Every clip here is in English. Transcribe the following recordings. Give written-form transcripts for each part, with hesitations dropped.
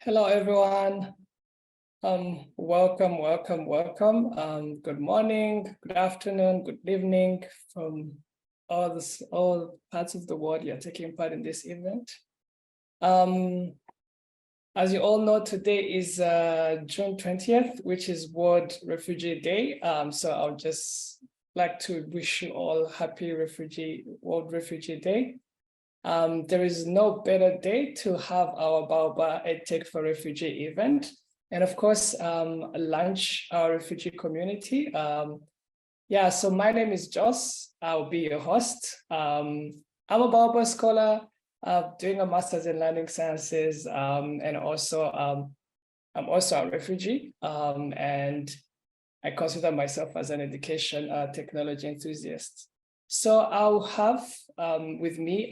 Hello, everyone. Welcome. Good morning, good afternoon, good evening from all parts of the world you're taking part in this event. As you all know, today is June 20th, which is World Refugee Day. So I'll just like to wish you all happy World Refugee Day. There is no better day to have our Baobab EdTech for Refugee event. And of course, launch our refugee community. So my name is Joss. I'll be your host. I'm a Baobab scholar, doing a master's in learning sciences, and also I'm also a refugee, and I consider myself as an education technology enthusiast. So I'll have with me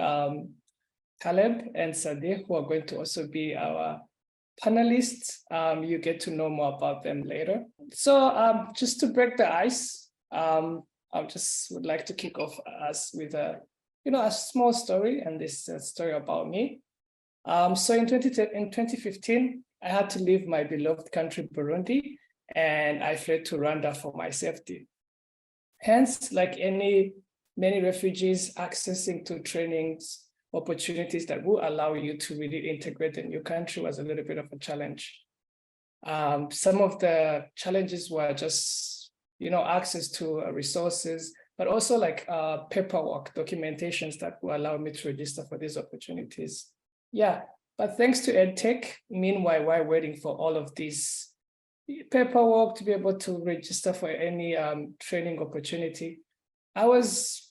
Caleb and Sadiq, who are going to also be our panelists. You get to know more about them later. So just to break the ice, I just would like to kick off us with a small story, and this story about me. So in 2015, I had to leave my beloved country, Burundi, and I fled to Rwanda for my safety. Hence, like many refugees, accessing to trainings, opportunities that will allow you to really integrate a new country was a little bit of a challenge. Some of the challenges were just, access to resources, but also like paperwork, documentations that will allow me to register for these opportunities. Yeah, but thanks to EdTech, meanwhile, while waiting for all of these paperwork to be able to register for any training opportunity, I was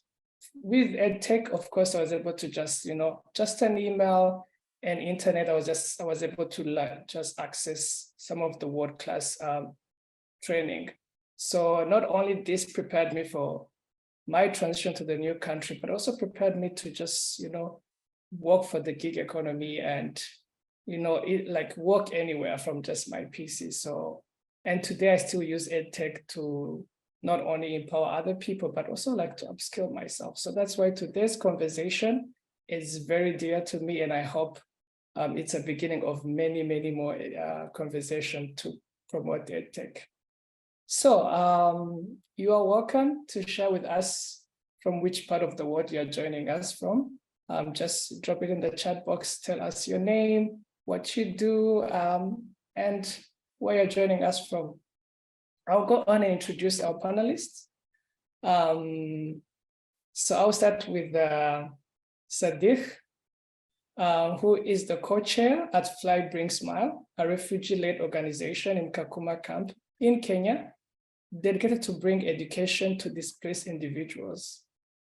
with EdTech, of course, I was able to just an email and internet. I was able to just access some of the world-class training. So not only this prepared me for my transition to the new country, but also prepared me to just, work for the gig economy and, work anywhere from just my PC. So, and today I still use EdTech to not only empower other people, but also like to upskill myself. So that's why today's conversation is very dear to me. And I hope it's a beginning of many, many more conversation to promote EdTech. So you are welcome to share with us from which part of the world you're joining us from. Just drop it in the chat box, tell us your name, what you do, and where you're joining us from. I'll go on and introduce our panelists. So I'll start with Sadiq, who is the co-chair at Fly Bring Smile, a refugee-led organization in Kakuma camp in Kenya, dedicated to bring education to displaced individuals.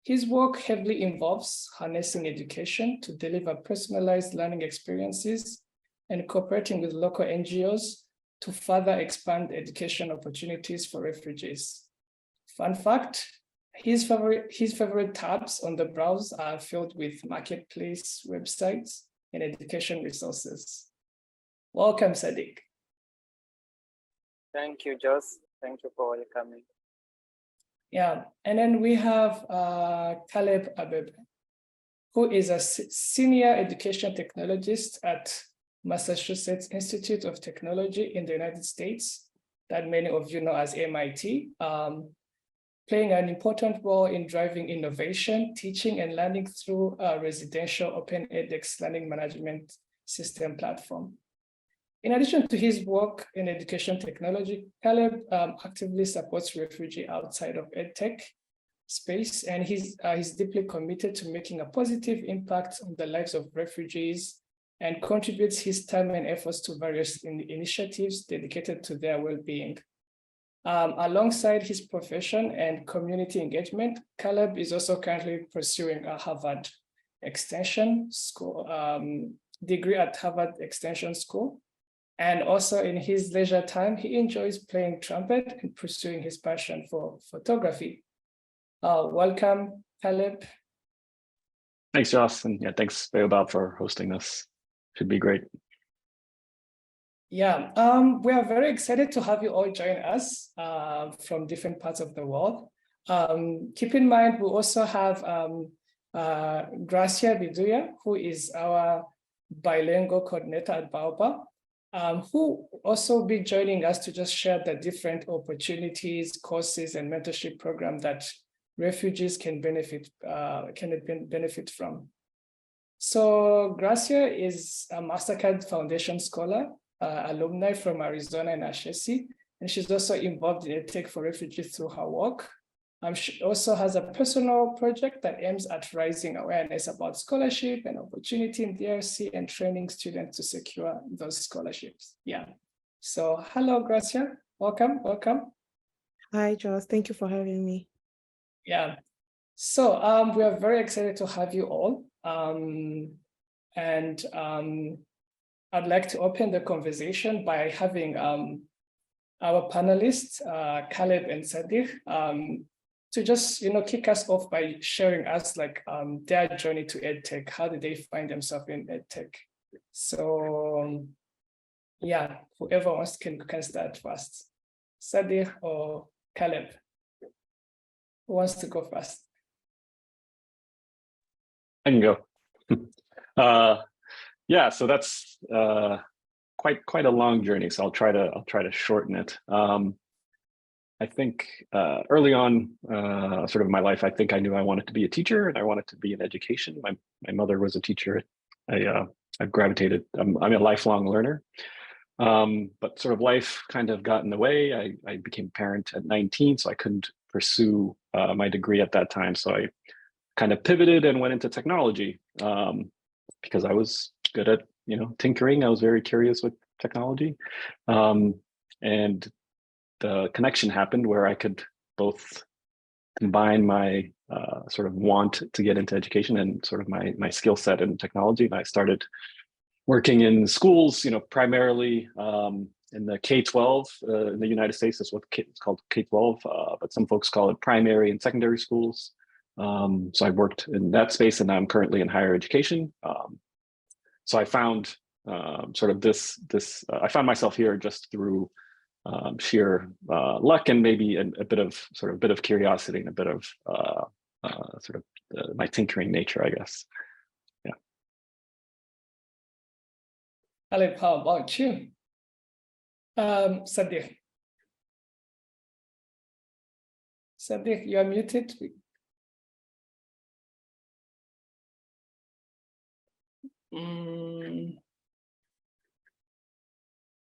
His work heavily involves harnessing education to deliver personalized learning experiences and cooperating with local NGOs to further expand education opportunities for refugees. Fun fact, his favorite tabs on the browser are filled with marketplace websites and education resources. Welcome, Sadiq. Thank you, Joss. Thank you for welcoming. Yeah, and then we have Caleb Abebe, who is a senior education technologist at Massachusetts Institute of Technology in the United States, that many of you know as MIT, playing an important role in driving innovation, teaching and learning through a residential open edX learning management system platform. In addition to his work in education technology, Caleb actively supports refugees outside of EdTech space, and he's deeply committed to making a positive impact on the lives of refugees and contributes his time and efforts to various initiatives dedicated to their well-being. Alongside his profession and community engagement, Caleb is also currently pursuing a Harvard Extension School degree at Harvard Extension School. And also in his leisure time, he enjoys playing trumpet and pursuing his passion for photography. Welcome, Caleb. Thanks, Joss, and yeah, thanks, Baobab, for hosting this. Should be great. Yeah, we are very excited to have you all join us from different parts of the world. Keep in mind, we also have Gracia Biduya, who is our bilingual coordinator at Baobab. who also be joining us to just share the different opportunities, courses, and mentorship program that refugees can benefit from. So Gracia is a MasterCard Foundation scholar, alumni from Arizona and Ashesi, and she's also involved in EdTech for refugees through her work. She also has a personal project that aims at raising awareness about scholarship and opportunity in DRC and training students to secure those scholarships. Yeah. So hello, Gracia. Welcome. Hi, Joss. Thank you for having me. Yeah. So we are very excited to have you all. I'd like to open the conversation by having our panelists, Caleb and Sadiq, to just kick us off by sharing us like their journey to EdTech. How did they find themselves in EdTech? So yeah, whoever wants can start first. Sadiq or Caleb? Who wants to go first? I can go. Yeah, so that's quite a long journey. So I'll try to shorten it. I think early on, sort of in my life, I think I knew I wanted to be a teacher and I wanted to be in education. My mother was a teacher. I've gravitated. I'm a lifelong learner, but sort of life kind of got in the way. I became a parent at 19, so I couldn't pursue my degree at that time. So I kind of pivoted and went into technology because I was good at tinkering. I was very curious with technology, and the connection happened where I could both combine my sort of want to get into education and sort of my skill set in technology. And I started working in schools, primarily in the K-12 in the United States. That's what it's called, K-12, but some folks call it primary and secondary schools. So I worked in that space, and now I'm currently in higher education. So I found sort of this. I found myself here just through sheer luck and maybe a bit of curiosity and a bit of my tinkering nature, I guess. Yeah. Alep, how about you? Sadiq. Sadiq, you are muted.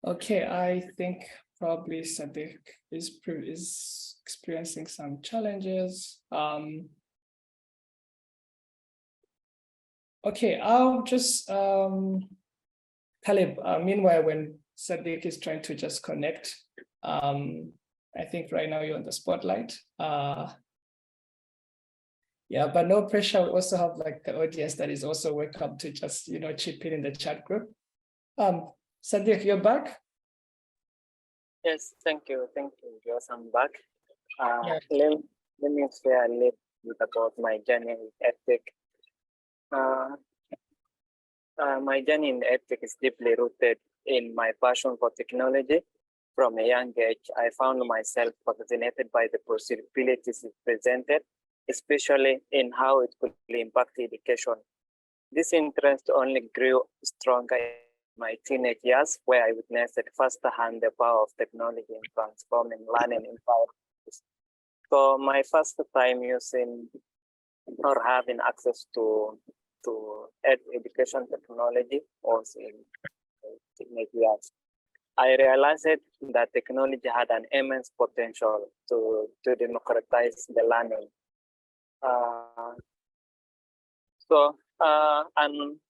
Okay, I think probably Sadiq is experiencing some challenges. Okay, I'll just Caleb, meanwhile, when Sadiq is trying to just connect, I think right now you're on the spotlight. Yeah, but no pressure. We also have like the audience that is also welcome to just chip in the chat group. Sadiq, you're back? Yes, thank you, Joss. I'm back. Yeah. Let me share a little bit about my journey with EdTech. My journey in EdTech is deeply rooted in my passion for technology. From a young age, I found myself fascinated by the possibilities it presented, especially in how it could impact education. This interest only grew stronger in my teenage years, where I witnessed firsthand the power of technology in transforming learning environments. So my first time using or having access to education technology was in teenage years. I realized that technology had an immense potential to democratize the learning.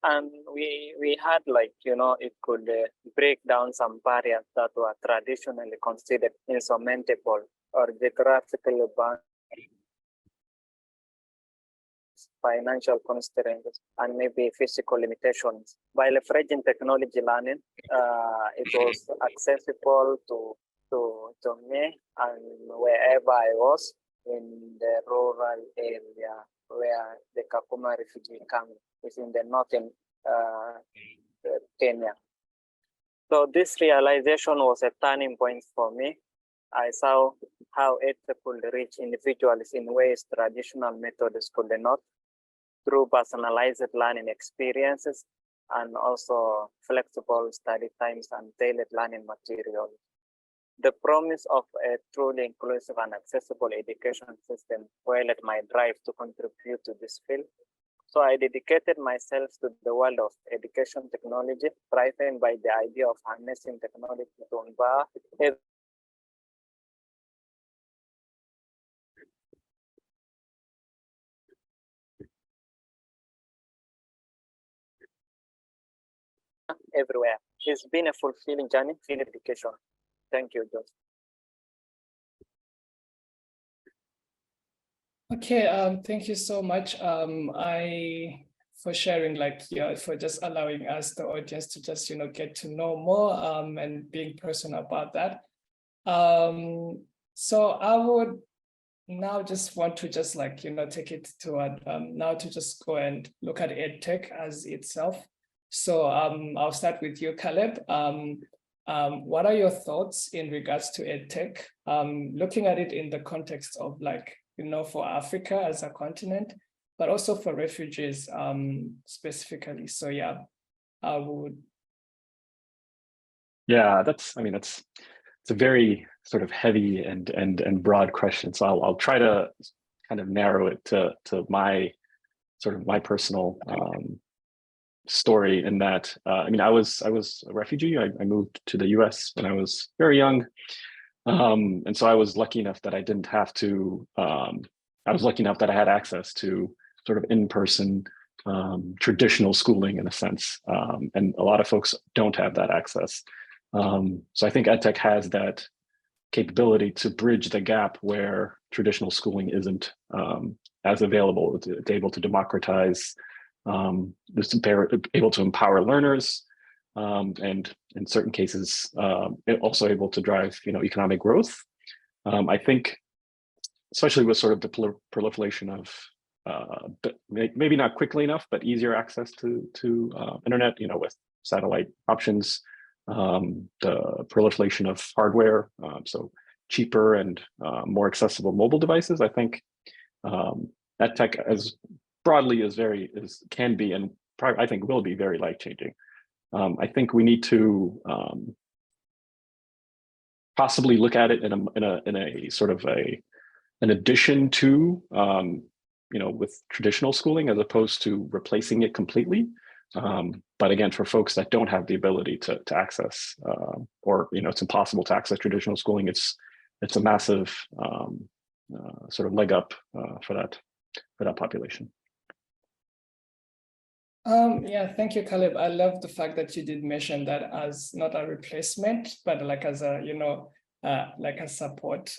And we had it could break down some barriers that were traditionally considered insurmountable or geographically bound, financial constraints, and maybe physical limitations. By leveraging technology learning, it was accessible to me and wherever I was in the rural area where the Kakuma refugee camp is in the northern Kenya. So this realization was a turning point for me. I saw how it could reach individuals in ways traditional methods could not, through personalized learning experiences and also flexible study times and tailored learning materials. The promise of a truly inclusive and accessible education system fueled my drive to contribute to this field. So I dedicated myself to the world of education technology, driven by the idea of harnessing technology to empower everywhere. It's been a fulfilling journey in education. Thank you, Josh. Okay, thank you so much. For sharing, for just allowing us, the audience, to just, get to know more and being personal about that. So I would now just want to just take it to now to just go and look at EdTech as itself. So I'll start with you, Caleb. What are your thoughts in regards to EdTech? Looking at it in the context of for Africa as a continent, but also for refugees specifically. So yeah, I would. Yeah, it's a very sort of heavy and broad question. So I'll try to kind of narrow it to my personal story in that, I was a refugee. I moved to the US when I was very young. And so I was lucky enough that I didn't have to, I was lucky enough that I had access to sort of in-person traditional schooling in a sense. And a lot of folks don't have that access. So I think EdTech has that capability to bridge the gap where traditional schooling isn't as available. It's able to democratize, it's able to empower learners, and in certain cases, also able to drive economic growth. I think, especially with sort of the proliferation of maybe not quickly enough, but easier access to internet, with satellite options, the proliferation of hardware, so cheaper and more accessible mobile devices. I think EdTech, as broadly as can be, and I think will be very life-changing. I think we need to possibly look at it in a sort of an addition to with traditional schooling, as opposed to replacing it completely. But again, for folks that don't have the ability to access, or it's impossible to access traditional schooling, it's a massive sort of leg up for that population. Yeah, thank you, Caleb. I love the fact that you did mention that as not a replacement, but as a like a support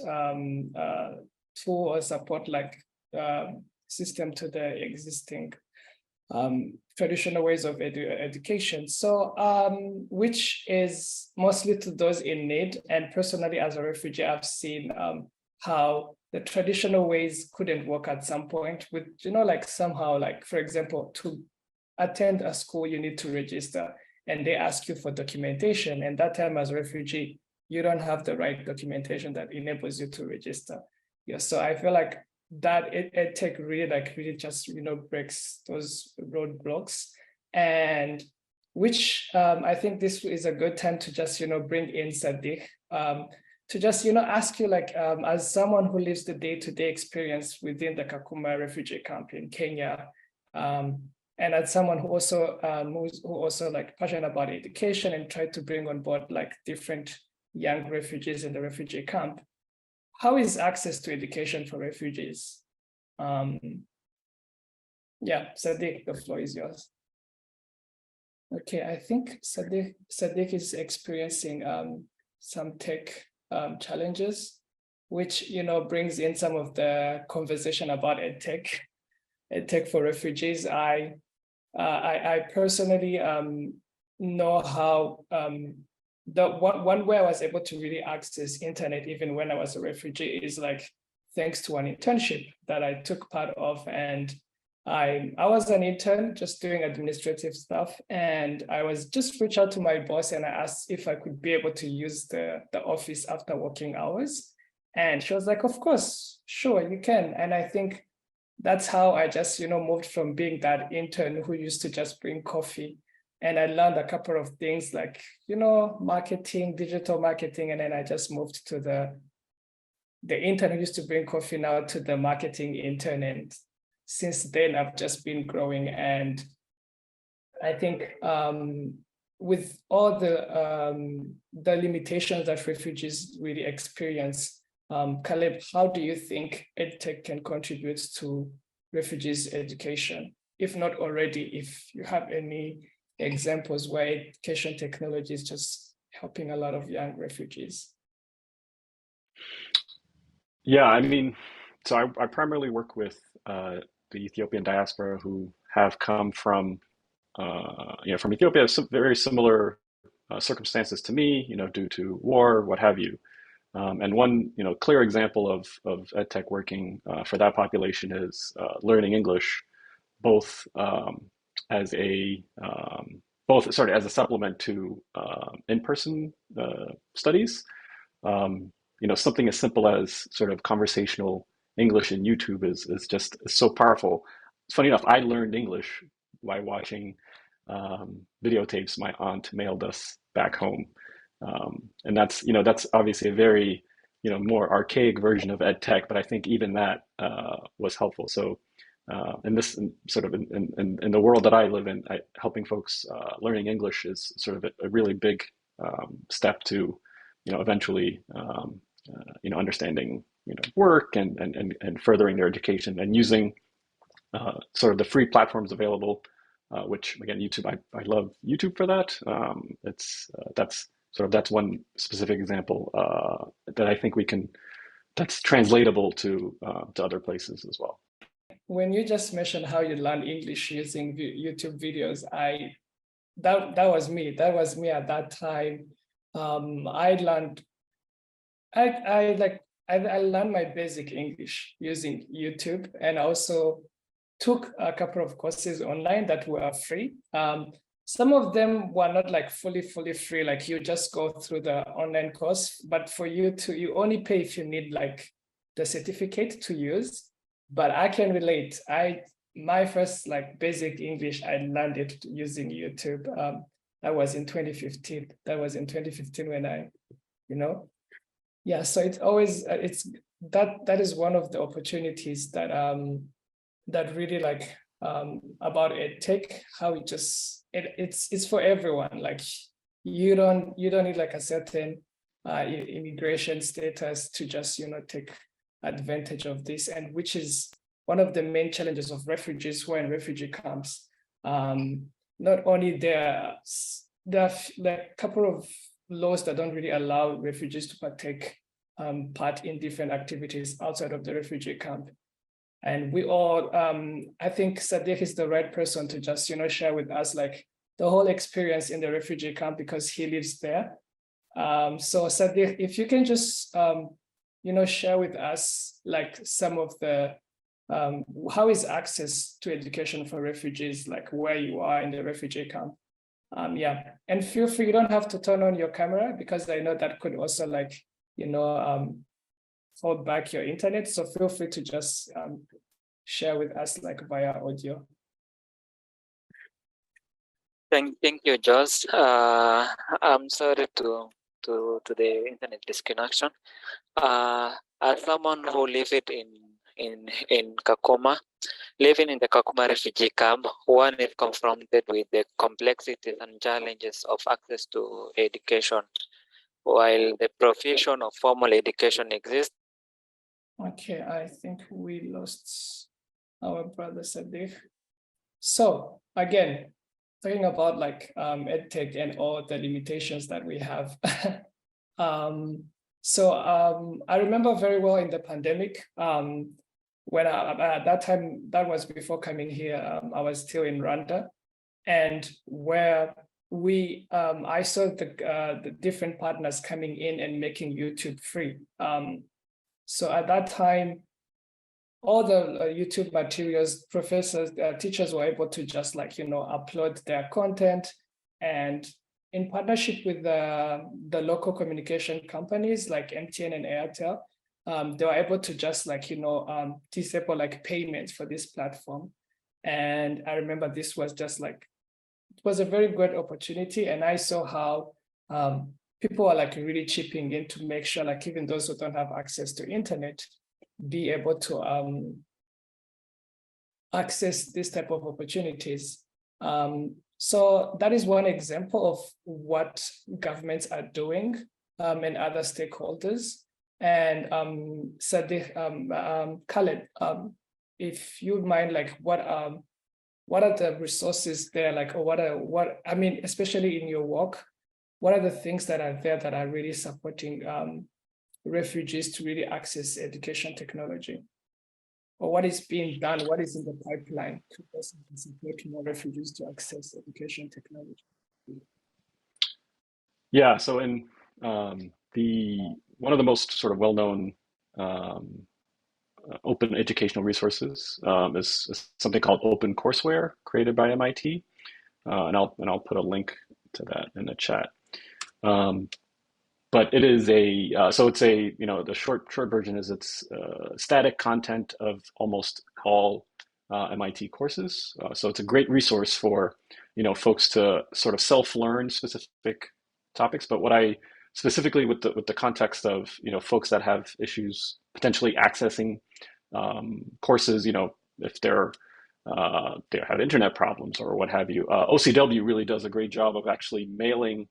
tool or support system to the existing traditional ways of education. So which is mostly to those in need. And personally, as a refugee, I've seen how the traditional ways couldn't work at some point with, somehow, for example, to attend a school, you need to register, and they ask you for documentation. And that time as a refugee, you don't have the right documentation that enables you to register. Yeah, so I feel like that EdTech really just breaks those roadblocks, and which I think this is a good time to just bring in Sadiq to just ask you as someone who lives the day-to-day experience within the Kakuma refugee camp in Kenya, and as someone who also passionate about education and tried to bring on board different young refugees in the refugee camp, how is access to education for refugees? Yeah, Sadiq, the floor is yours. Okay, I think Sadiq is experiencing some tech challenges, which brings in some of the conversation about EdTech for refugees. I personally know how the one way I was able to really access internet even when I was a refugee is thanks to an internship that I took part of. And I was an intern just doing administrative stuff, and I was just reached out to my boss and I asked if I could be able to use the office after working hours. And she was like, of course, sure, you can. And I think that's how I just moved from being that intern who used to just bring coffee And I learned a couple of things like, marketing, digital marketing. And then I just moved to the intern who used to bring coffee now to the marketing intern. And since then, I've just been growing. And I think with all the limitations that refugees really experience, Caleb, how do you think EdTech can contribute to refugees' education? If not already, if you have any examples where education technology is just helping a lot of young refugees. Yeah, I mean, so I primarily work with the Ethiopian diaspora who have come from from Ethiopia, some very similar circumstances to me, due to war, what have you. And one, clear example of EdTech working for that population is learning English, both as a as a supplement to in-person studies. Something as simple as sort of conversational English in YouTube is just so powerful. It's funny enough, I learned English by watching videotapes my aunt mailed us back home. And that's obviously a very, more archaic version of ed tech, but I think even that was helpful. So in this sort of in the world that I live in, helping folks learning English is sort of a really big step to, eventually, understanding, work and furthering their education and using sort of the free platforms available, which again, YouTube, I love YouTube for that. That's one specific example that I think that's translatable to other places as well. When you just mentioned how you learn English using YouTube videos, that was me. That was me at that time. I learned my basic English using YouTube, and also took a couple of courses online that were free. Some of them were not like fully free, like you just go through the online course, but for you only pay if you need like the certificate to use. But I can relate. My first like basic English, I learned it using YouTube. That was in 2015. That was in 2015 when I, yeah. So it's always that is one of the opportunities that that really like about EdTech, how it's for everyone. Like you don't need like a certain immigration status to just take advantage of this, and which is one of the main challenges of refugees who are in refugee camps. Not only there are like a couple of laws that don't really allow refugees to partake part in different activities outside of the refugee camp. And we all, I think Sadiq is the right person to just, share with us like the whole experience in the refugee camp because he lives there. So Sadiq, if you can just, share with us like some of the, how is access to education for refugees, like where you are in the refugee camp? Yeah, and feel free, you don't have to turn on your camera because I know that could also like, hold back your internet. So feel free to just share with us like via audio. Thank you, Josh. I'm sorry to the internet disconnection. As someone who lived in Kakuma, living in the Kakuma refugee camp, one is confronted with the complexities and challenges of access to education. While the provision of formal education exists. Okay, I think we lost our brother Sadiq. So again, talking about like EdTech and all the limitations that we have. I remember very well in the pandemic, when at that time, that was before coming here, I was still in Rwanda, and where I saw the different partners coming in and making YouTube free. So at that time, all the YouTube materials, professors, teachers were able to just like, upload their content, and in partnership with the local communication companies like MTN and Airtel, they were able to just like, disable like payments for this platform. And I remember this was just like was a very good opportunity, and I saw how people are like really chipping in to make sure like even those who don't have access to internet be able to access this type of opportunities. So that is one example of what governments are doing and other stakeholders. And Sadiq, Khaled, if you would mind, like what are the resources there, like, or I mean, especially in your work, what are the things that are there that are really supporting refugees to really access education technology? Or what is being done, what is in the pipeline to support more refugees to access education technology? Yeah, so in one of the most sort of well-known open educational resources is something called Open Courseware, created by MIT, and I'll put a link to that in the chat. But it is so it's the short version is it's static content of almost all MIT courses. So it's a great resource for folks to sort of self-learn specific topics. But what I specifically with the context of folks that have issues potentially accessing courses, if they have internet problems or what have you, OCW really does a great job of actually mailing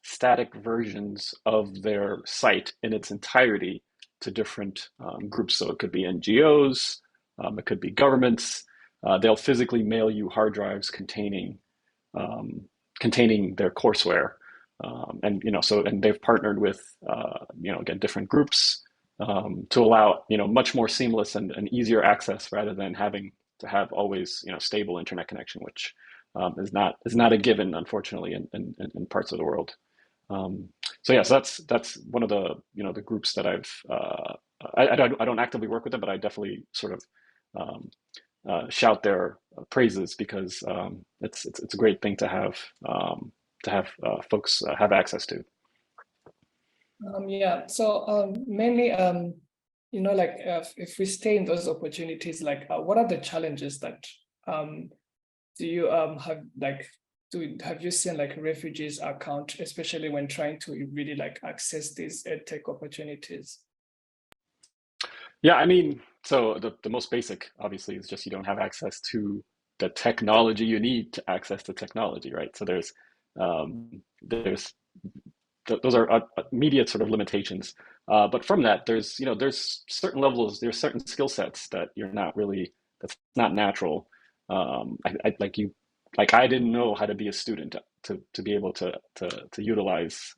static versions of their site in its entirety to different groups. So it could be NGOs, it could be governments. They'll physically mail you hard drives containing their courseware, and they've partnered with again different groups to allow much more seamless and easier access rather than having to have always stable internet connection, which is not a given, unfortunately, in parts of the world. So yeah, so that's one of the the groups that I don't actively work with them, but I definitely sort of shout their praises because it's a great thing to have folks have access to. Yeah, so mainly like if we stay in those opportunities, like what are the challenges that do you have, like have you seen like refugees account, especially when trying to really like access these EdTech opportunities? Yeah, I mean, so the most basic obviously is just you don't have access to the technology you need to access the technology, right? So there's those are immediate sort of limitations. But from that, there's certain levels, there's certain skill sets that that's not natural. I didn't know how to be a student to be able to utilize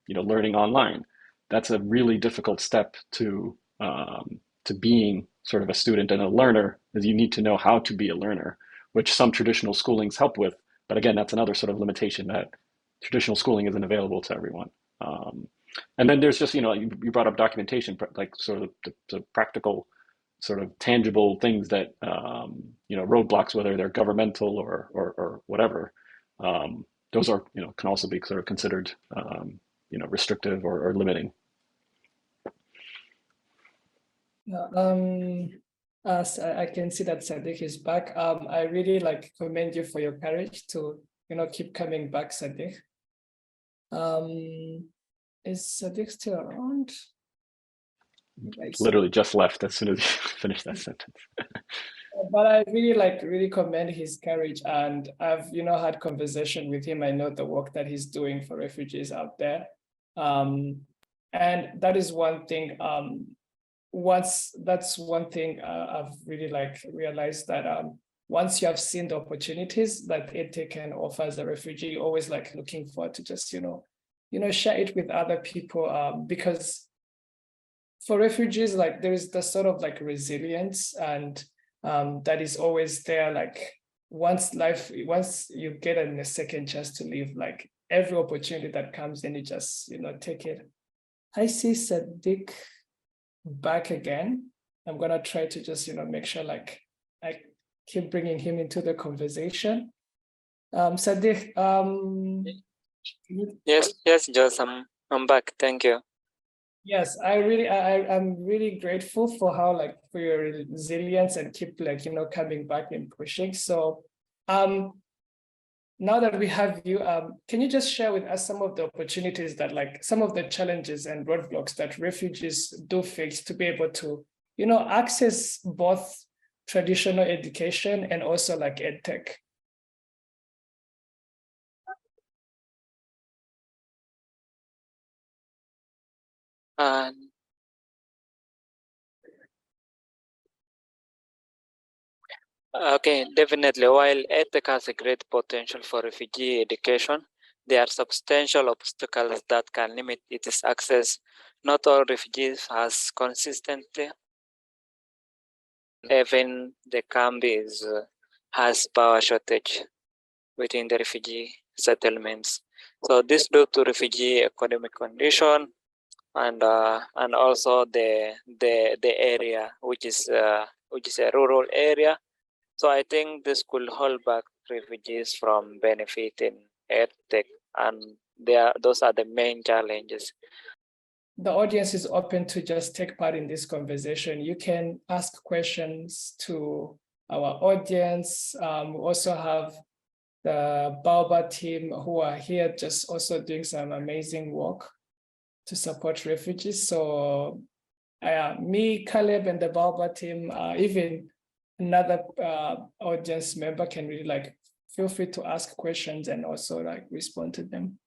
learning online. That's a really difficult step to being sort of a student and a learner, is you need to know how to be a learner, which some traditional schoolings help with. But again, that's another sort of limitation, that traditional schooling isn't available to everyone. And then there's just, you brought up documentation, like sort of the practical, sort of tangible things that, roadblocks, whether they're governmental or whatever, those are, can also be sort of considered, restrictive or limiting. As I can see that Sadiq is back. I really commend you for your courage to, keep coming back, Sadiq. Is Sadiq still around? Literally just left as soon as you finished that sentence. But I really commend his courage, and I've had conversation with him. I know the work that he's doing for refugees out there, and that is one thing. That's one thing I've really realized, that once you have seen the opportunities that EdTech can offer as a refugee, you're always looking forward to just share it with other people, because for refugees, there is the sort of resilience, and that is always there. Once you get a second chance to live, every opportunity that comes in, you just take it. I see Sadiq back again. I'm gonna try to just make sure I keep bringing him into the conversation. Sadiq, yes, Joss, I'm back. Thank you. Yes, I'm really grateful for how for your resilience and keep coming back and pushing. So now that we have you, can you just share with us some of the opportunities that, like, some of the challenges and roadblocks that refugees do face to be able to, access both traditional education and also like EdTech? Okay, definitely. While EdTech has a great potential for refugee education, there are substantial obstacles that can limit its access. Not all refugees has consistently, even the camp has power shortage within the refugee settlements. So this due to refugee economic condition and also the area which is a rural area. So I think this could hold back refugees from benefiting EdTech, and those are the main challenges. The audience is open to just take part in this conversation. You can ask questions to our audience. We also have the Baobab team who are here just also doing some amazing work to support refugees. So me, Caleb, and the Baobab team, even another audience member can really like feel free to ask questions and also like respond to them.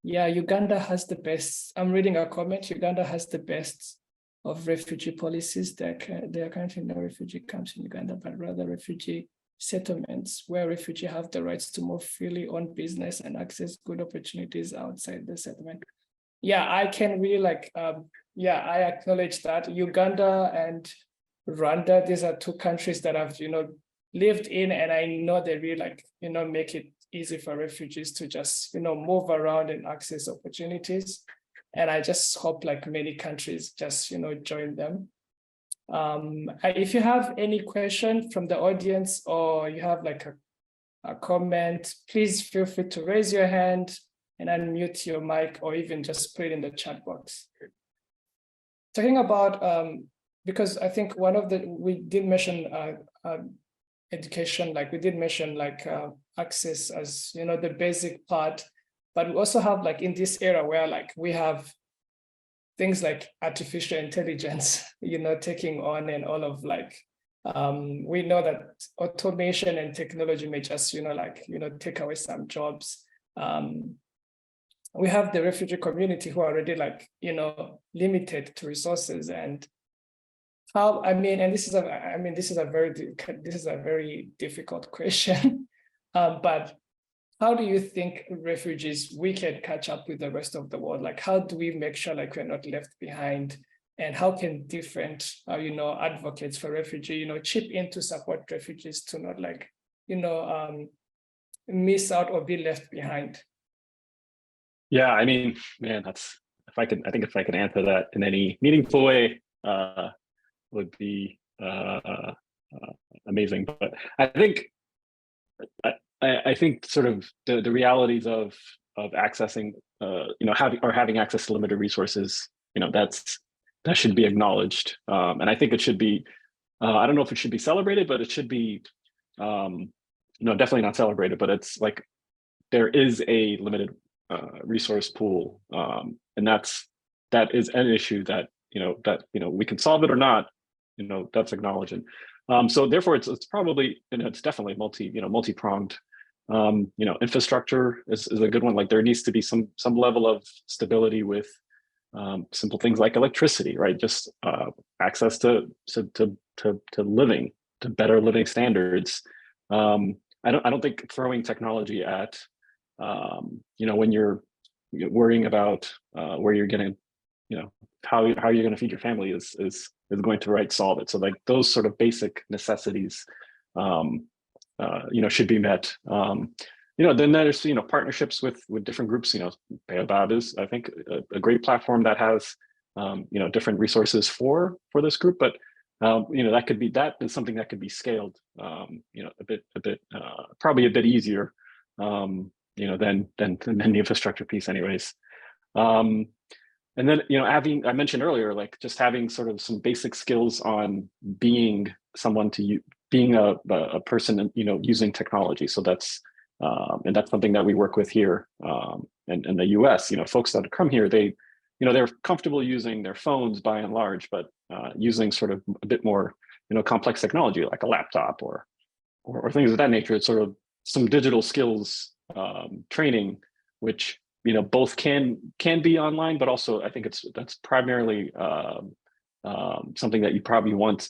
Yeah, Uganda has the best. I'm reading a comment. Uganda has the best of refugee policies. There are currently no refugee camps in Uganda, but rather refugee settlements where refugees have the rights to move freely on business and access good opportunities outside the settlement. Yeah, I can really like, I acknowledge that Uganda and Rwanda, these are two countries that I've, lived in, and I know they really like, make it easy for refugees to just, move around and access opportunities. And I just hope like many countries just, join them. If you have any question from the audience or you have like a comment, please feel free to raise your hand and unmute your mic or even just put it in the chat box. Talking about, because I think we did mention education, like we did mention like access as, the basic part, but we also have like in this era where like we have things like artificial intelligence, taking on and all of like, we know that automation and technology may just, take away some jobs. We have the refugee community who are already like, limited to resources, and how, this is a very difficult question, but how do you think refugees, we can catch up with the rest of the world? Like, how do we make sure like we're not left behind? And how can different, advocates for refugee, chip in to support refugees to not like, miss out or be left behind? Yeah, man, I think if I can answer that in any meaningful way, would be amazing. But I think sort of the realities of accessing, having access to limited resources, that should be acknowledged, and I think it should be. I don't know if it should be celebrated, but it should be, definitely not celebrated. But it's like there is a limited resource pool, and that is an issue that we can solve it or not. That's acknowledged. So therefore, it's probably, it's definitely multi-pronged. Infrastructure is a good one. Like there needs to be some level of stability with simple things like electricity, right? Just access to living, to better living standards. I don't think throwing technology at when you're worrying about where you're getting, how you're going to feed your family is going to solve it. So like those sort of basic necessities, should be met. Then there's partnerships with different groups. Baobab is, I think, a great platform that has different resources for this group. But that is something that could be scaled, a bit probably a bit easier, than the infrastructure piece, anyways. And then, I mentioned earlier, like just having sort of some basic skills on being someone to being a person, using technology. So that's and that's something that we work with here in the US. Folks that come here, they're comfortable using their phones by and large, but using sort of a bit more complex technology like a laptop or things of that nature. It's sort of some digital skills training, which both can be online, but also I think that's primarily something that you probably want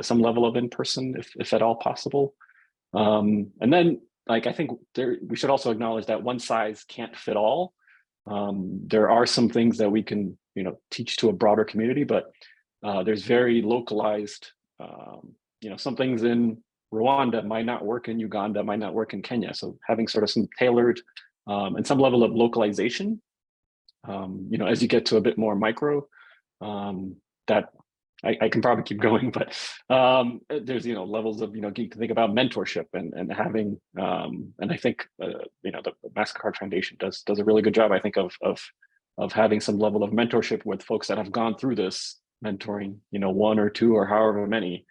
some level of in person, if at all possible. And then, like, I think we should also acknowledge that one size can't fit all. There are some things that we can teach to a broader community, but there's very localized. Some things in Rwanda might not work in Uganda, might not work in Kenya. So having sort of some tailored and some level of localization, as you get to a bit more micro, that I can probably keep going, but there's levels of you can think about mentorship and having and I think the MasterCard Foundation does a really good job, I think, of having some level of mentorship with folks that have gone through this, mentoring one or two or however many.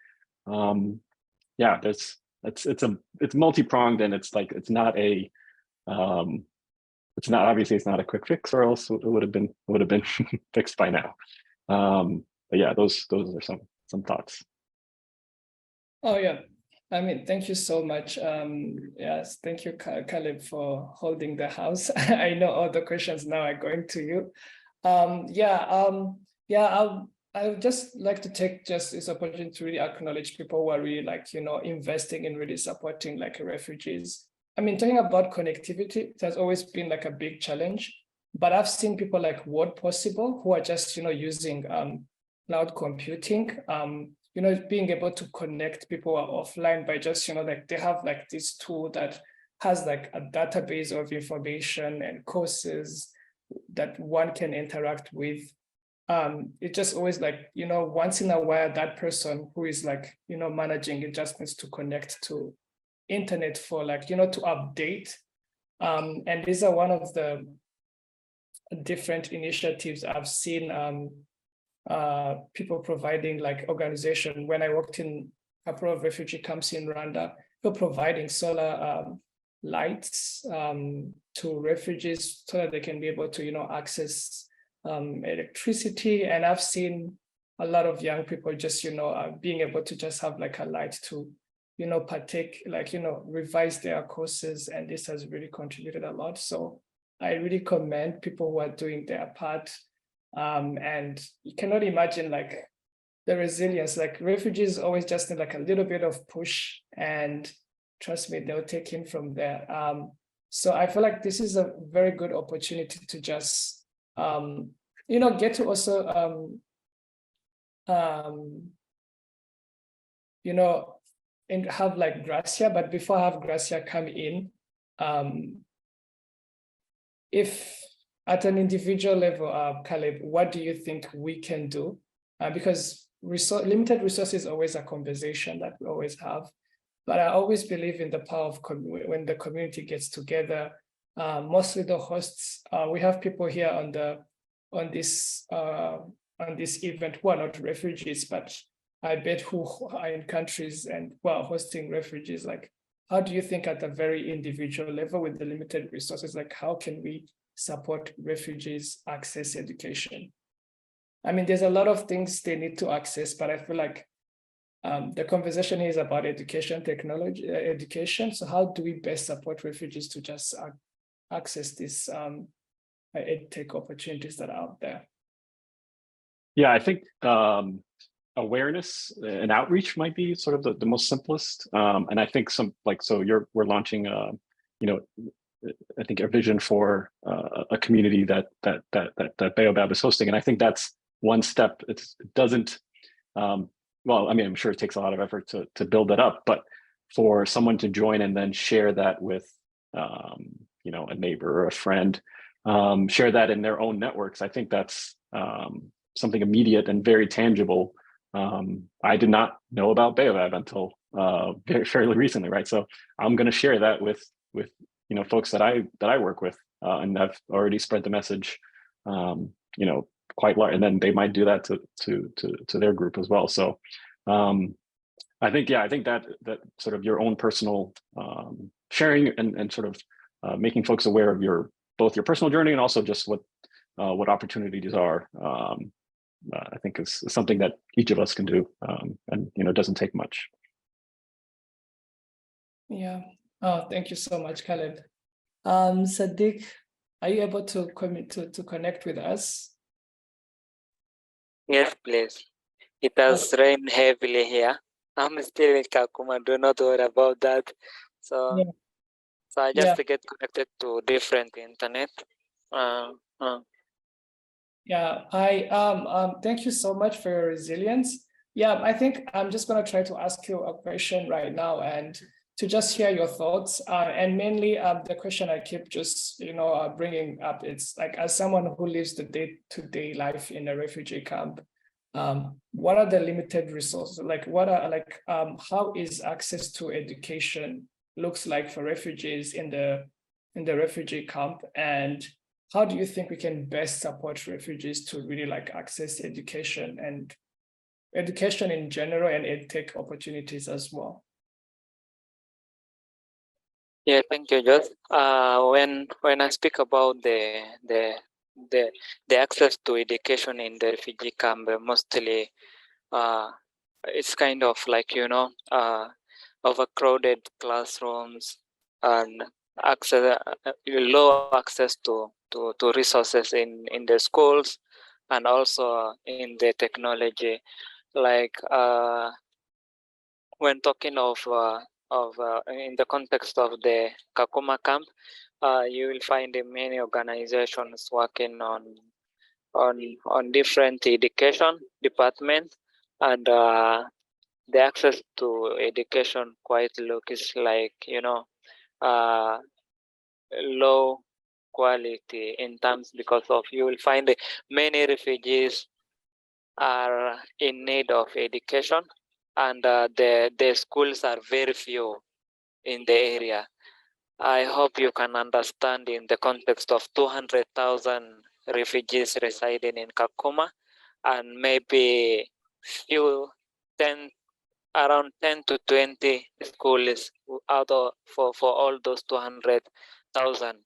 Yeah, it's multi-pronged, and it's not obviously it's not a quick fix, or else it would have been fixed by now. But yeah, those are some thoughts. Oh yeah, I mean, thank you so much. Yes, thank you, Caleb, for holding the house. I know all the questions now are going to you. I would just like to take just this opportunity to really acknowledge people who are really investing in really supporting refugees. I mean, talking about connectivity, it has always been a big challenge, but I've seen people like Word Possible who are just using cloud computing, being able to connect people who are offline by just they have this tool that has a database of information and courses that one can interact with. It just always once in a while that person who is managing it just needs to connect to internet for to update, and these are one of the different initiatives I've seen people providing, organization. When I worked in a couple of refugee camps in Rwanda, people providing solar lights to refugees so that they can be able to access electricity. And I've seen a lot of young people just being able to just have a light to partake, revise their courses, and this has really contributed a lot. So I really commend people who are doing their part, and you cannot imagine the resilience. Refugees always just need a little bit of push, and trust me, they'll take in from there. So I feel like this is a very good opportunity to just get to also and have Gracia. But before I have Gracia come in, if at an individual level, Caleb, what do you think we can do? Because limited resources is always a conversation that we always have, but I always believe in the power of when the community gets together. Mostly the hosts, we have people here on this event who are not refugees, but I bet who are in countries and who are hosting refugees. How do you think at a very individual level with the limited resources, how can we support refugees access education? I mean, there's a lot of things they need to access, but I feel like the conversation is about education, technology, education. So how do we best support refugees to just access these EdTech opportunities that are out there? Yeah, I think awareness and outreach might be sort of the most simplest. And I think we're launching I think a vision for a community that Baobab is hosting, and I think that's one step. It doesn't. Well, I mean, I'm sure it takes a lot of effort to build that up, but for someone to join and then share that with a neighbor or a friend, share that in their own networks, I think that's something immediate and very tangible. I did not know about Baobab until fairly recently, right? So I'm going to share that with folks that I work with, and I've already spread the message, quite large, and then they might do that to their group as well. So I think that sort of your own personal sharing and sort of making folks aware of both your personal journey and also just what opportunities are, I think is something that each of us can do, and it doesn't take much. Yeah. Oh, thank you so much, Khaled. Sadiq, are you able to connect with us? Yes, please. It has rained heavily here. I'm still in Kakuma. Do not worry about that. So, Yeah. so I just get connected to different internet. Yeah, thank you so much for your resilience. Yeah, I think I'm just going to try to ask you a question right now and to just hear your thoughts. And mainly the question I keep just, bringing up, it's like, as someone who lives the day-to-day life in a refugee camp, what are the limited resources? Like, how is access to education looks like for refugees in the refugee camp? And how do you think we can best support refugees to really access education and education in general and EdTech opportunities as well? Yeah, thank you, Josh. When I speak about the access to education in the refugee camp, mostly it's kind of like overcrowded classrooms and low access to resources in the schools and also in the technology. Like when talking of in the context of the Kakuma camp, you will find many organizations working on different education departments, and the access to education quite is like low quality in terms, because of you will find many refugees are in need of education, and the schools are very few in the area. I hope you can understand, in the context of 200,000 refugees residing in Kakuma, and maybe around 10 to 20 schools out of for all those 200,000.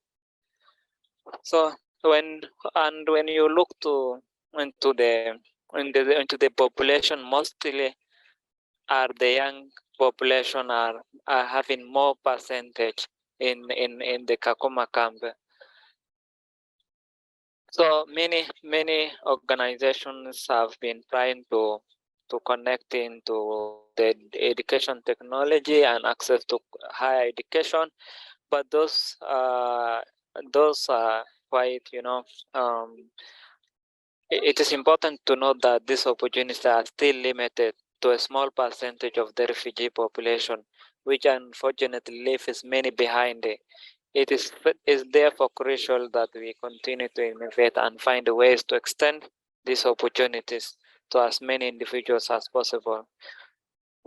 So when you look into the population, mostly are the young population are having more percentage in the Kakuma camp. So many organizations have been trying to connect into the education technology and access to higher education, but those are quite it is important to note that these opportunities are still limited to a small percentage of the refugee population, which unfortunately leaves many behind. It is therefore crucial that we continue to innovate and find ways to extend these opportunities to as many individuals as possible,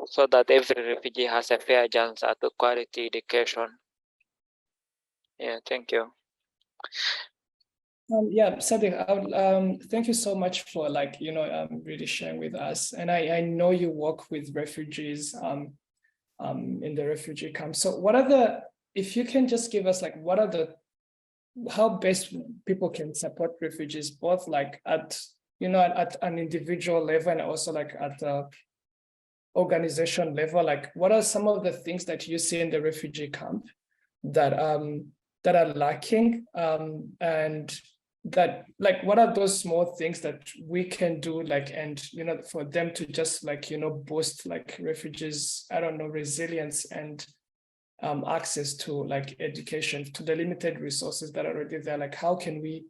so that every refugee has a fair chance at a quality education. Yeah, thank you. Yeah, Sadiq, thank you so much for really sharing with us. And I know you work with refugees in the refugee camp. So if you can just give us how best people can support refugees, both at an individual level and also at the organization level, what are some of the things that you see in the refugee camp that are lacking, and that what are those small things that we can do and for them to just boost refugees, I don't know, resilience and access to education, to the limited resources that are already there? How can we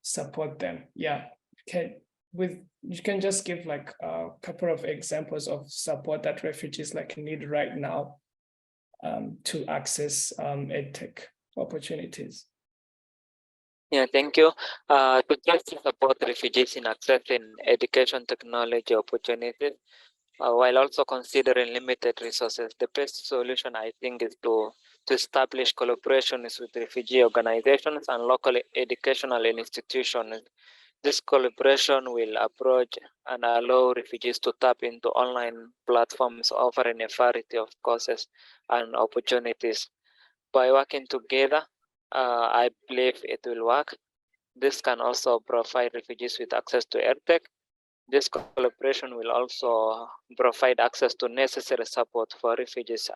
support them? Yeah, you can just give a couple of examples of support that refugees need right now to access EdTech opportunities. Yeah, thank you. To just support refugees in accessing education technology opportunities, while also considering limited resources, the best solution, I think, is to establish collaborations with refugee organizations and local educational institutions This collaboration will approach and allow refugees to tap into online platforms offering a variety of courses and opportunities. By working together, I believe it will work. This can also provide refugees with access to EdTech. This collaboration will also provide access to necessary support for refugees.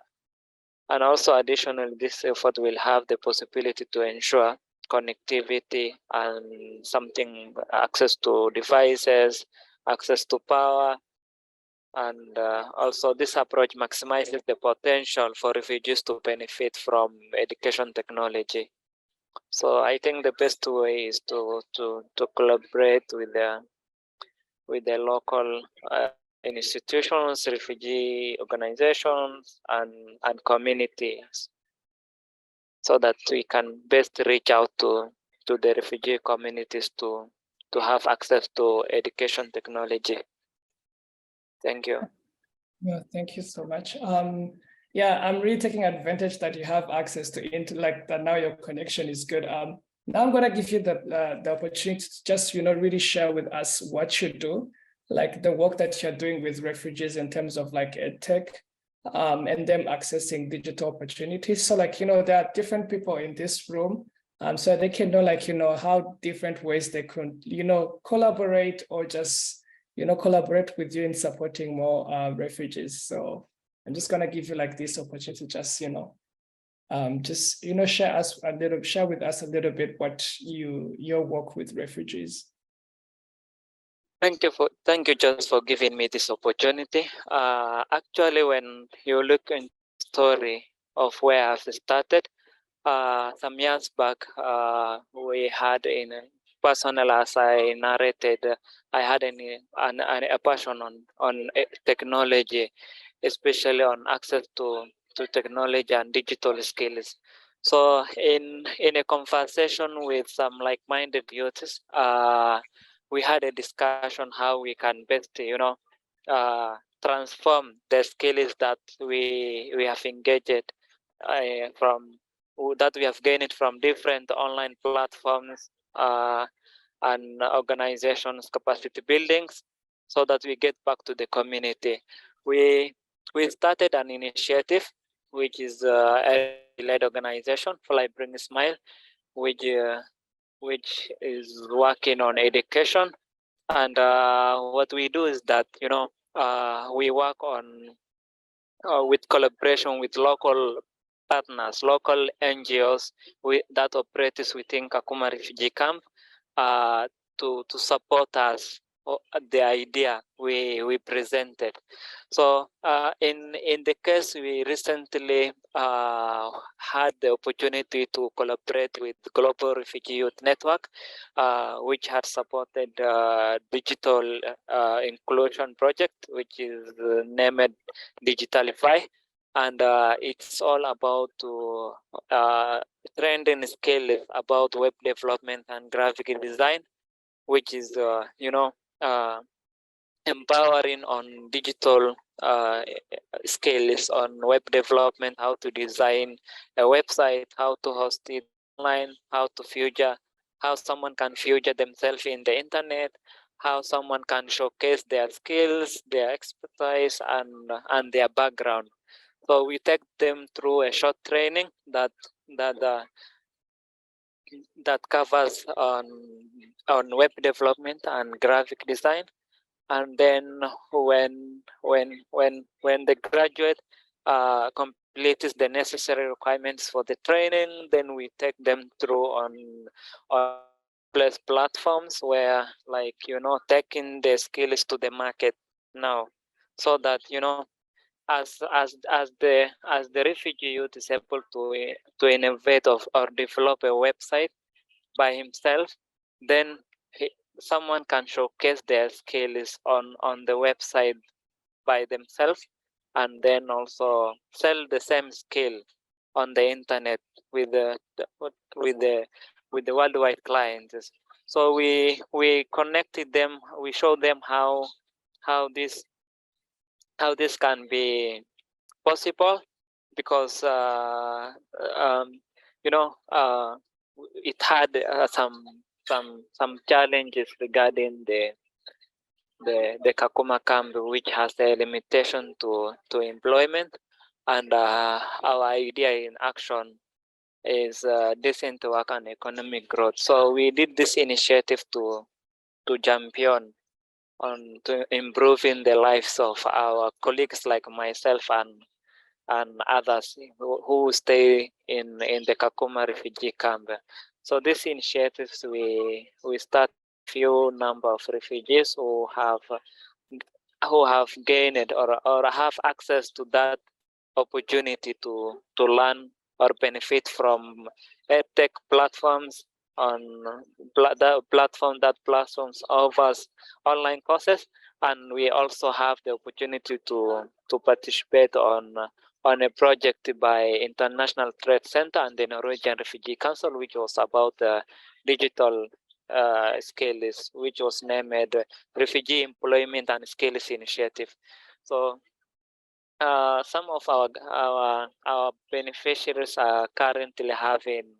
And also additionally, this effort will have the possibility to ensure connectivity and something access to devices, access to power, and also this approach maximizes the potential for refugees to benefit from education technology. So I think the best way is to collaborate with the local institutions, refugee organizations, and communities, so that we can best reach out to the refugee communities to have access to education technology. Thank you. Yeah, thank you so much. Yeah, I'm really taking advantage that you have access to like that now your connection is good. Now I'm gonna give you the opportunity to just really share with us what you do, like the work that you're doing with refugees in terms of like EdTech, and them accessing digital opportunities. So like there are different people in this room, so they can know like how different ways they could collaborate or just collaborate with you in supporting more refugees. So I'm just gonna give you like this opportunity to just share with us a little bit what your work with refugees. Thank you just for giving me this opportunity. Actually, when you look in the story of where I've started, some years back, we had in personal, as I narrated, I had a passion on technology, especially on access to technology and digital skills. So in a conversation with some like-minded youths, we had a discussion how we can best, transform the skills that we have engaged from that we have gained from different online platforms and organizations capacity buildings, so that we get back to the community. We started an initiative which is a led organization, Fly Bring Smile, which is working on education. And what we do is that we work on with collaboration with local partners, local NGOs that operate within Kakuma refugee camp to support us the idea we presented. So in the case, we recently had the opportunity to collaborate with Global Refugee Youth Network, which had supported digital inclusion project, which is named Digitalify. And it's all about trending skills about web development and graphic design, which is empowering on digital skills on web development, how to design a website, how to host it online, how someone can future themselves in the internet, how someone can showcase their skills, their expertise, and their background. So we take them through a short training that covers on web development and graphic design. And then when the graduate completes the necessary requirements for the training, then we take them through on plus platforms where taking the skills to the market now, so that as the refugee youth is able to innovate or develop a website by himself, then someone can showcase their skills on the website by themselves, and then also sell the same skill on the internet with the worldwide clients. So we connected them, we showed them how this can be possible, because it had some some challenges regarding the Kakuma camp, which has a limitation to employment, and our idea in action is decent work and economic growth. So we did this initiative to champion on to improving the lives of our colleagues like myself and others who stay in the Kakuma refugee camp. So these initiatives we start few number of refugees who have gained or have access to that opportunity to learn or benefit from EdTech platforms on the platforms offers online courses, and we also have the opportunity to participate on a project by International Trade Center and the Norwegian Refugee Council, which was about digital skills, which was named Refugee Employment and Skills Initiative. So some of our beneficiaries are currently having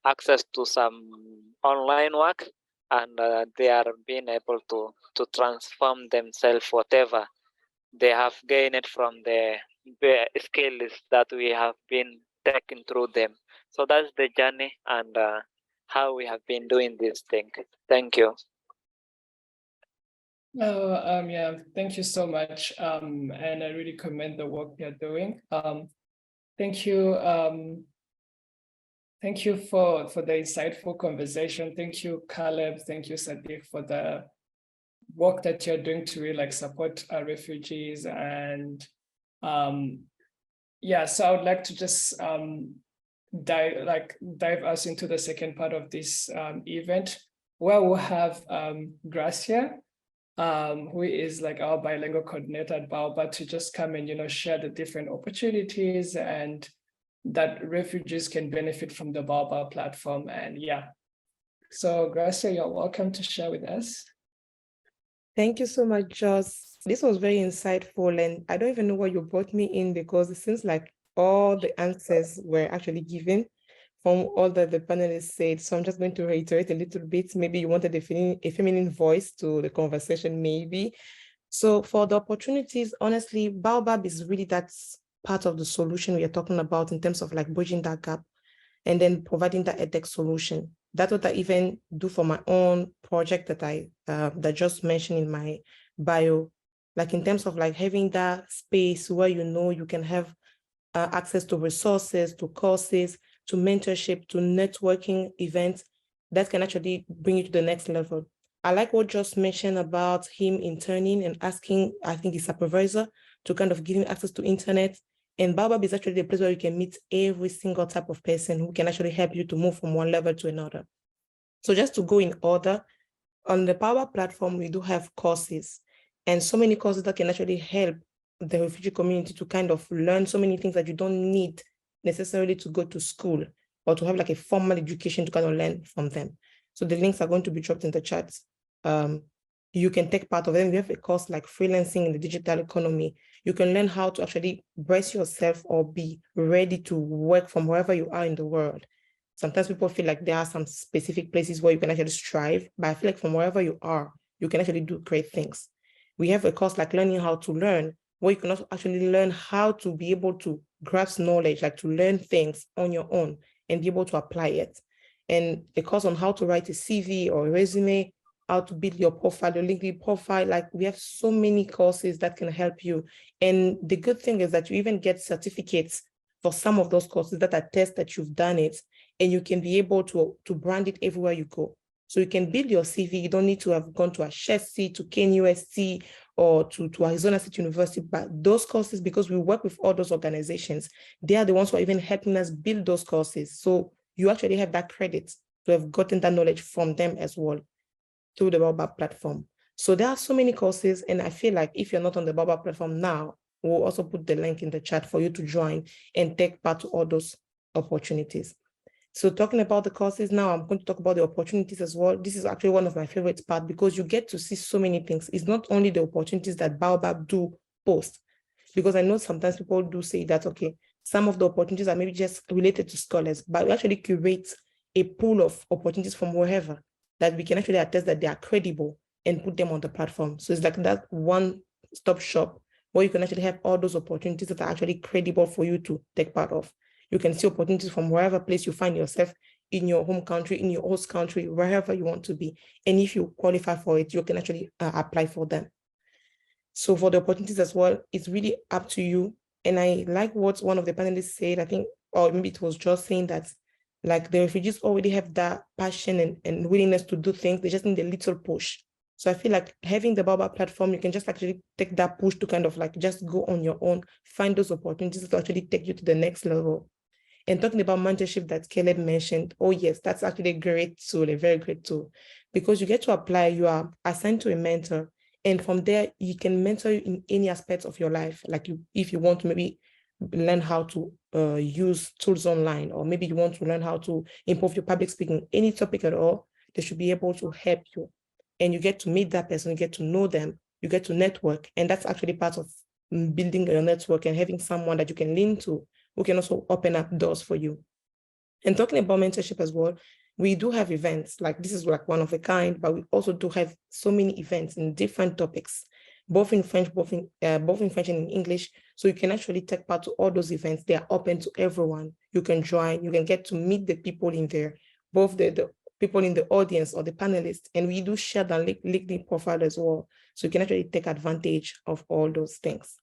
access to some online work, and they are being able to transform themselves, whatever they have gained from the skills that we have been taking through them. So that's the journey and how we have been doing this thing. Thank you. Yeah, thank you so much. And I really commend the work you're doing. Thank you. Thank you for the insightful conversation. Thank you, Caleb. Thank you, Sadiq, for the work that you're doing to really support our refugees. And yeah, so I would like to just dive us into the second part of this event, where we'll have Gracia, who is our bilingual coordinator at Baobab, to just come and share the different opportunities and that refugees can benefit from the Baobab platform. And yeah, so Gracia, you're welcome to share with us. Thank you so much, Joss. This was very insightful, and I don't even know why you brought me in, because it seems like all the answers were actually given from all that the panelists said. So I'm just going to reiterate a little bit. Maybe you wanted a feminine voice to the conversation, maybe. So for the opportunities, honestly, Baobab is really that's part of the solution we are talking about in terms of bridging that gap and then providing that EdTech solution. That's what I even do for my own project that I that just mentioned in my bio, in terms of having that space where you can have access to resources, to courses, to mentorship, to networking events that can actually bring you to the next level. I like what Joss mentioned about him interning and asking, I think, his supervisor to kind of give him access to internet. And Baobab is actually the place where you can meet every single type of person who can actually help you to move from one level to another. So just to go in order, on the Baobab platform, we do have courses, and so many courses that can actually help the refugee community to kind of learn so many things that you don't need necessarily to go to school or to have a formal education to kind of learn from them. So the links are going to be dropped in the chat. You can take part of them. We have a course like freelancing in the digital economy. You can learn how to actually brace yourself or be ready to work from wherever you are in the world. Sometimes people feel like there are some specific places where you can actually strive, but I feel like from wherever you are, you can actually do great things. We have a course like learning how to learn, where you can also actually learn how to be able to grasp knowledge, to learn things on your own and be able to apply it. And a course on how to write a CV or a resume, how to build your profile, your LinkedIn profile. We have so many courses that can help you. And the good thing is that you even get certificates for some of those courses that attest that you've done it, and you can be able to brand it everywhere you go. So you can build your CV. You don't need to have gone to Ashesi, to KNUST, or to Arizona State University, but those courses, because we work with all those organizations, they are the ones who are even helping us build those courses. So you actually have that credit to have gotten that knowledge from them as well through the Baobab platform. So there are so many courses, and I feel like if you're not on the Baobab platform now, we'll also put the link in the chat for you to join and take part to all those opportunities. So talking about the courses now, I'm going to talk about the opportunities as well. This is actually one of my favorite parts because you get to see so many things. It's not only the opportunities that Baobab do post, because I know sometimes people do say that, okay, some of the opportunities are maybe just related to scholars, but we actually curate a pool of opportunities from wherever that we can actually attest that they are credible and put them on the platform. So it's like that one-stop shop where you can actually have all those opportunities that are actually credible for you to take part of. You can see opportunities from wherever place you find yourself, in your home country, in your host country, wherever you want to be. And if you qualify for it, you can actually apply for them. So for the opportunities as well, it's really up to you. And I like what one of the panelists said, I think, or maybe it was just saying that like the refugees already have that passion and willingness to do things. They just need a little push. So I feel like having the Baobab platform, you can just actually take that push to kind of like just go on your own, find those opportunities to actually take you to the next level. And talking about mentorship that Caleb mentioned, oh yes, that's actually a great tool, a very great tool, because you get to apply, you are assigned to a mentor, and from there, you can mentor you in any aspect of your life. Like if you want to maybe learn how to use tools online, or maybe you want to learn how to improve your public speaking, any topic at all, they should be able to help you. And you get to meet that person, you get to know them, you get to network. And that's actually part of building your network and having someone that you can lean to, who can also open up doors for you. And talking about mentorship as well, we do have events, like this is like one of a kind, but we also do have so many events in different topics, both in French, both in French and in English. So you can actually take part to all those events. They are open to everyone. You can join, you can get to meet the people in there, both the people in the audience or the panelists. And we do share the LinkedIn profile as well. So you can actually take advantage of all those things.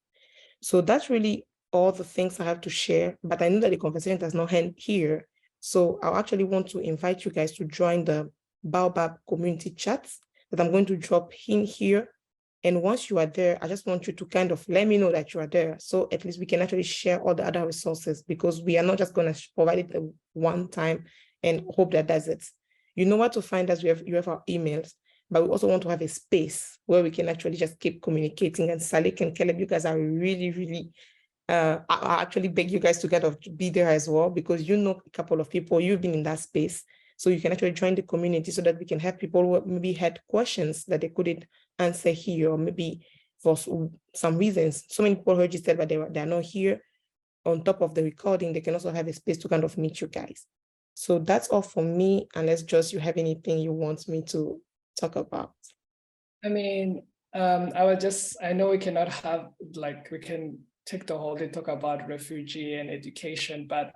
So that's really all the things I have to share, but I know that the conversation does not end here. So I actually want to invite you guys to join the Baobab community chats that I'm going to drop in here. And once you are there, I just want you to kind of let me know that you are there. So at least we can actually share all the other resources, because we are not just going to provide it one time and hope that does it. You know what to find us. You have our emails, but we also want to have a space where we can actually just keep communicating. And Salik and Caleb, you guys are really, really, I actually beg you guys to be there as well, because you know a couple of people, you've been in that space. So you can actually join the community so that we can have people who maybe had questions that they couldn't answer here, or maybe for some reasons, so many people registered, but they're not here. On top of the recording, they can also have a space to kind of meet you guys. So that's all for me, unless just you have anything you want me to talk about. I mean, I know we cannot have, like, we can take the whole day talk about refugee and education, but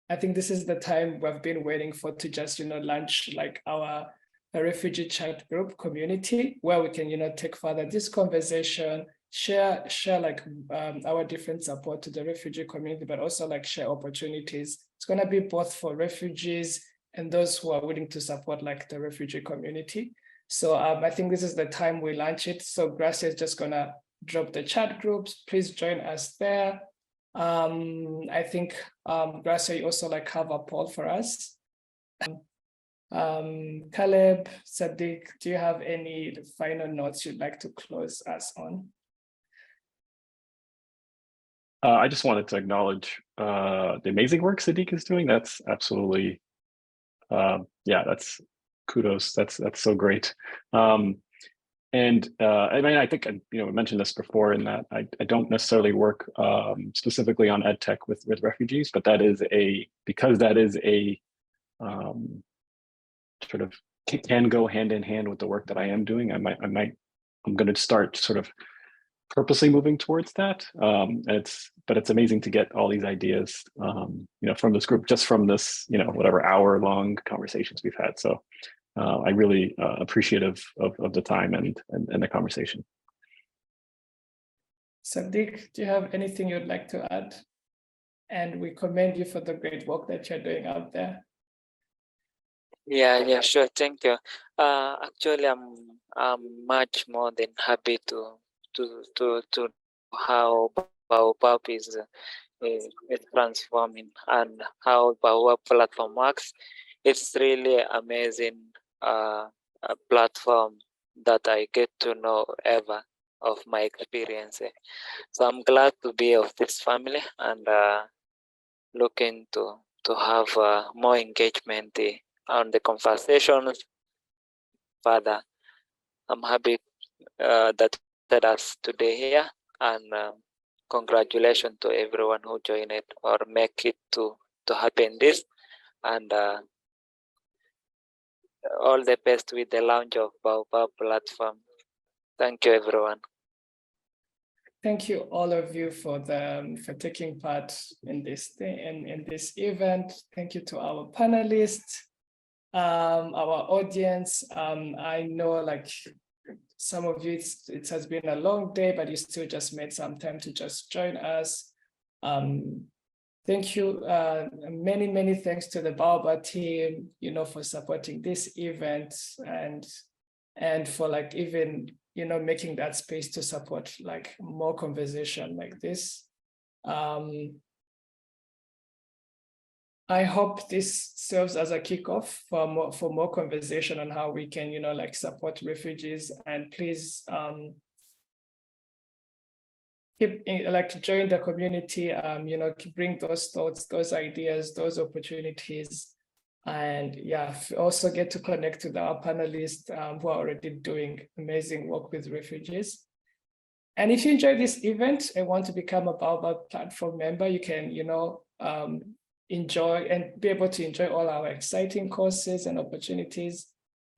I think this is the time we've been waiting for to just, launch like our refugee chat group community, where we can, take further this conversation, share like our different support to the refugee community, but also like share opportunities. It's going to be both for refugees and those who are willing to support like the refugee community. So I think this is the time we launch it. So Gracia is just gonna drop the chat groups. Please join us there. I think Gracia, you also like have a poll for us. Caleb, Sadiq, do you have any final notes you'd like to close us on? I just wanted to acknowledge the amazing work Sadiq is doing. That's absolutely, that's kudos. That's so great. And I mean, I think, we mentioned this before in that I don't necessarily work specifically on EdTech with refugees, but because that is a sort of can go hand in hand with the work that I am doing. I'm going to start sort of purposely moving towards that. But it's amazing to get all these ideas, from this group, just from this, whatever hour-long conversations we've had. So I'm really appreciative of the time and the conversation. Sadiq, do you have anything you'd like to add? And we commend you for the great work that you're doing out there. Yeah, sure. Thank you. Actually, I'm much more than happy to how Baobab is transforming and how Baobab platform works. It's really amazing a platform that I get to know ever of my experience. So I'm glad to be of this family and looking to have more engagement on the conversations further. I'm happy that us today here, and congratulations to everyone who joined it or make it to happen this. And all the best with the launch of Baobab platform. Thank you, everyone. Thank you, all of you, for taking part in this thing and in this event. Thank you to our panelists, our audience. I know, like, some of you, it has been a long day, but you still just made some time to just join us. Thank you. Many thanks to the Baobab team, for supporting this event and for, like, even, making that space to support, like, more conversation like this. I hope this serves as a kickoff for more conversation on how we can, like, support refugees. And please keep join the community, bring those thoughts, those ideas, those opportunities. And yeah, also get to connect with our panelists who are already doing amazing work with refugees. And if you enjoy this event and want to become a Baobab platform member, you can, enjoy and be able to enjoy all our exciting courses and opportunities.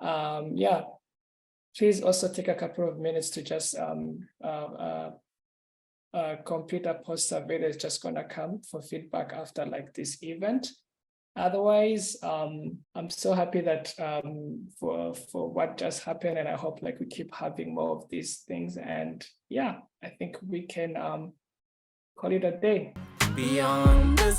Yeah, please also take a couple of minutes to just complete a post survey that's just gonna come for feedback after, like, this event. Otherwise, I'm so happy that for what just happened, and I hope, like, we keep having more of these things. And yeah, I think we can call it a day. Beyond the